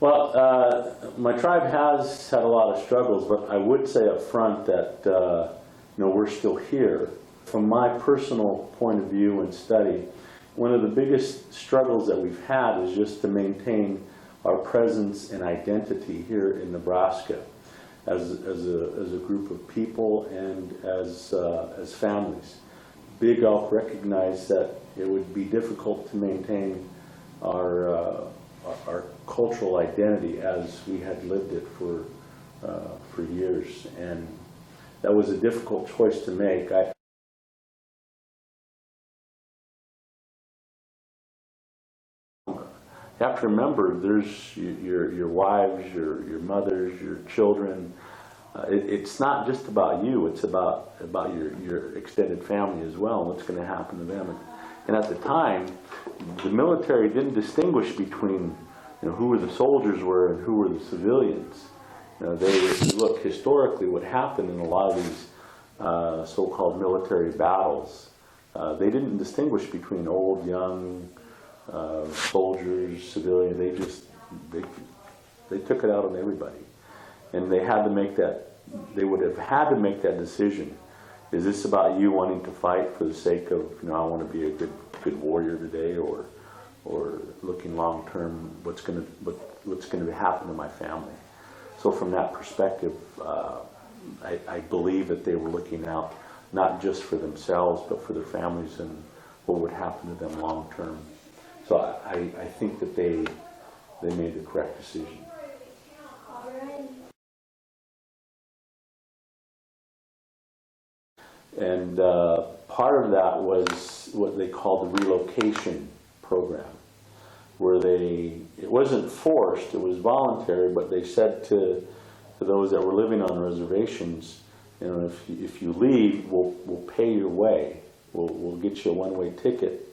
Well, my tribe has had a lot of struggles, but I would say up front that we're still here. From my personal point of view and study, one of the biggest struggles that we've had is just to maintain our presence and identity here in Nebraska as a group of people and as families. Big Elk recognized that it would be difficult to maintain our cultural identity as we had lived it for years, and that was a difficult choice to make. You have to remember, there's your wives, your mothers, your children. It's not just about you. It's about your extended family as well, and what's going to happen to them. And at the time, the military didn't distinguish between who the soldiers were and who were the civilians. Look, historically, what happened in a lot of these so-called military battles, they didn't distinguish between old, young, soldiers, civilians. They took it out on everybody, and they had to make that. They would have had to make that decision. Is this about you wanting to fight for the sake of I want to be a good warrior today, or looking long term, what's going to happen to my family? So from that perspective, I believe that they were looking out not just for themselves but for their families and what would happen to them long term. So I think that they made the correct decision. And part of that was what they called the relocation program, where it wasn't forced, it was voluntary, but they said to those that were living on reservations, if you leave, we'll pay your way, we'll get you a one-way ticket,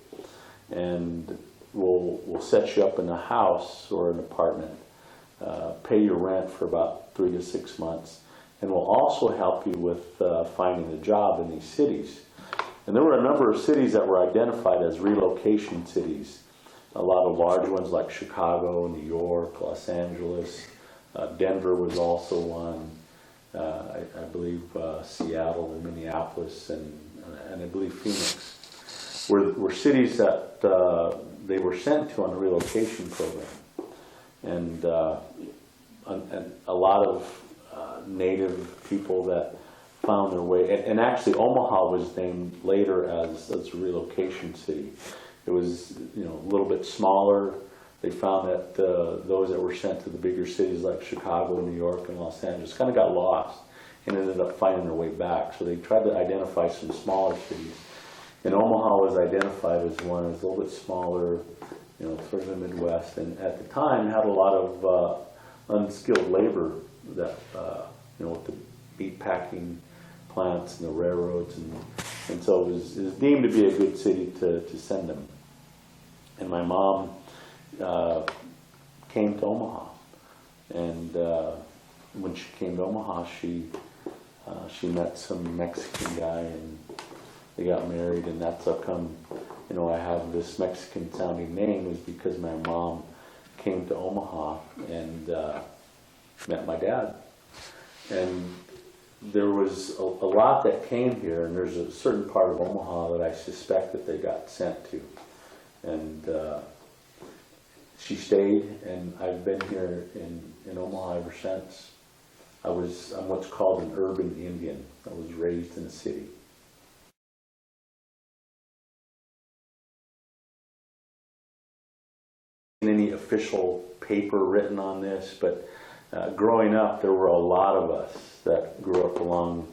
and we'll set you up in a house or an apartment, pay your rent for about 3 to 6 months, and we'll also help you with finding a job in these cities. And there were a number of cities that were identified as relocation cities. A lot of large ones like Chicago, New York, Los Angeles. Denver was also one. I believe Seattle and Minneapolis and I believe Phoenix were cities that they were sent to on a relocation program. And a lot of Native people that found their way, and actually Omaha was named later as a relocation city. It was a little bit smaller. They found that those that were sent to the bigger cities like Chicago, New York, and Los Angeles kind of got lost and ended up finding their way back. So they tried to identify some smaller cities. And Omaha was identified as one that's a little bit smaller, sort of the Midwest, and at the time had a lot of unskilled labor that with the meat packing plants and the railroads, and so it was deemed to be a good city to send them. And my mom came to Omaha, and when she came to Omaha, she met some Mexican guy, and they got married, and that's how come I have this Mexican sounding name, is because my mom came to Omaha and met my dad. And there was a lot that came here, and there's a certain part of Omaha that I suspect that they got sent to. And she stayed, and I've been here in Omaha ever since. I'm what's called an urban Indian. I was raised in a city. Any official paper written on this, but growing up, there were a lot of us that grew up along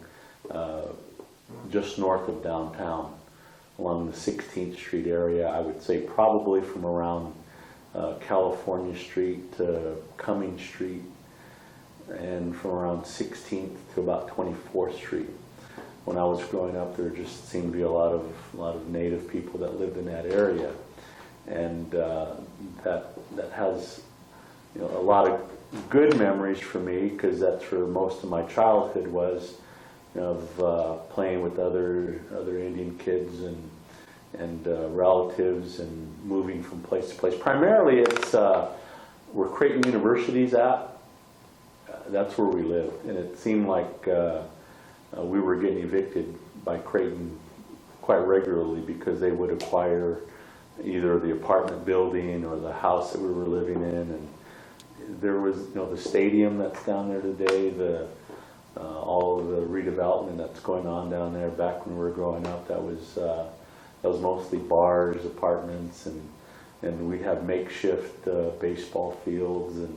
just north of downtown, along the 16th Street area. I would say probably from around California Street to Cumming Street, and from around 16th to about 24th Street. When I was growing up, there just seemed to be a lot of Native people that lived in that area, and that has a lot of good memories for me, because that's where most of my childhood was, of playing with other Indian kids and relatives, and moving from place to place. Primarily, it's where Creighton University's at, that's where we lived, and it seemed like we were getting evicted by Creighton quite regularly because they would acquire either the apartment building or the house that we were living in. And there was, the stadium that's down there today, all of the redevelopment that's going on down there. Back when we were growing up, that was mostly bars, apartments, and we'd have makeshift baseball fields, and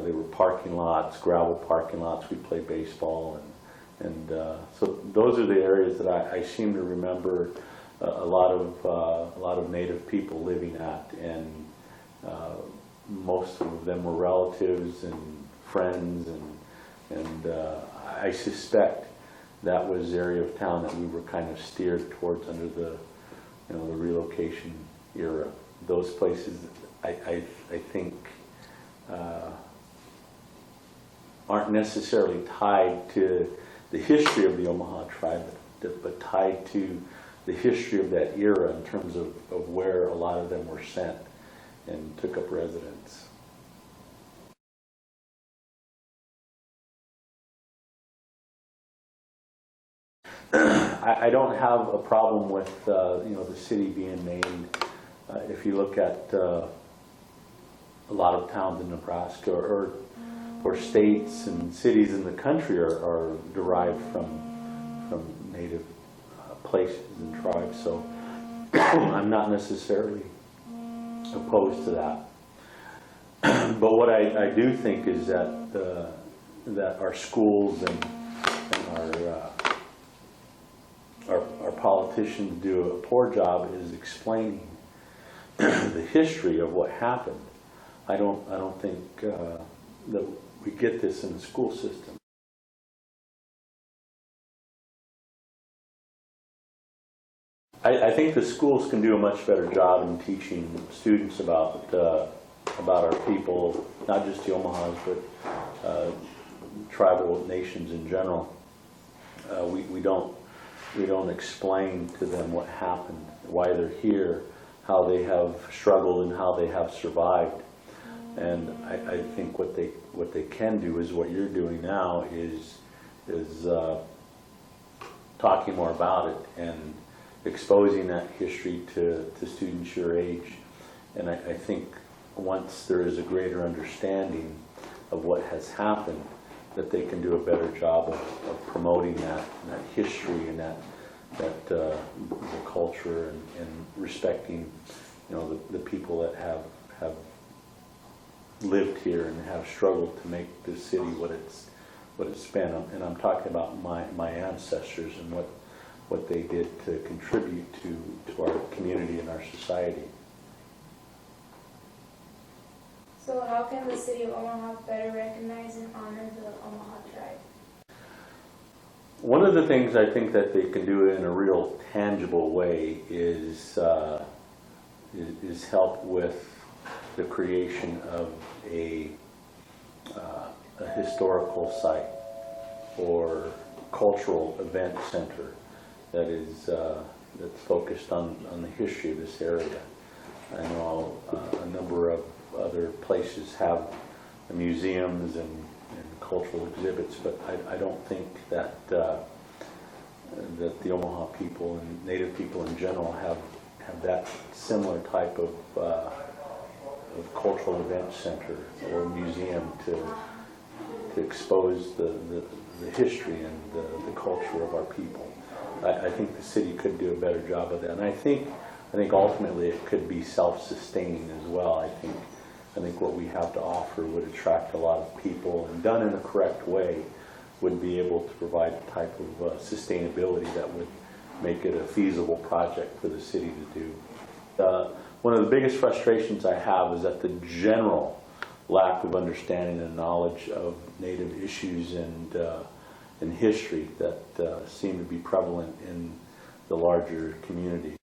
they were parking lots, gravel parking lots. We'd play baseball, and so those are the areas that I seem to remember a lot of Native people living at, and most of them were relatives and friends, and I suspect that was the area of town that we were kind of steered towards under the the relocation era. Those places, I think, aren't necessarily tied to the history of the Omaha Tribe, but tied to the history of that era in terms of where a lot of them were sent and took up residence. I don't have a problem with the city being named. If you look at a lot of towns in Nebraska or states and cities in the country are derived from Native places and tribes, so I'm not necessarily opposed to that. But what I do think is that our schools and our politicians do a poor job is explaining the history of what happened. I don't think that we get this in the school system. I think the schools can do a much better job in teaching students about our people, not just the Omahas, but tribal nations in general. We don't explain to them what happened, why they're here, how they have struggled, and how they have survived. And I think what they can do is what you're doing now is talking more about it and exposing that history to students your age. And I think once there is a greater understanding of what has happened, that they can do a better job of promoting that history and the culture and respecting the people that have lived here and have struggled to make this city what it's been. And I'm talking about my ancestors and what they did to contribute to our community and our society. So how can the city of Omaha better recognize and honor the Omaha Tribe? One of the things I think that they can do in a real tangible way is help with the creation of a historical site or cultural event center that's focused on the history of this area. I know a number of other places have museums and cultural exhibits, but I don't think that the Omaha people and Native people in general have that similar type of cultural event center or museum to expose the history and the culture of our people. I think the city could do a better job of that, and I think ultimately it could be self-sustaining as well. I think what we have to offer would attract a lot of people, and done in a correct way would be able to provide the type of sustainability that would make it a feasible project for the city to do. One of the biggest frustrations I have is that the general lack of understanding and knowledge of Native issues and history that seem to be prevalent in the larger community.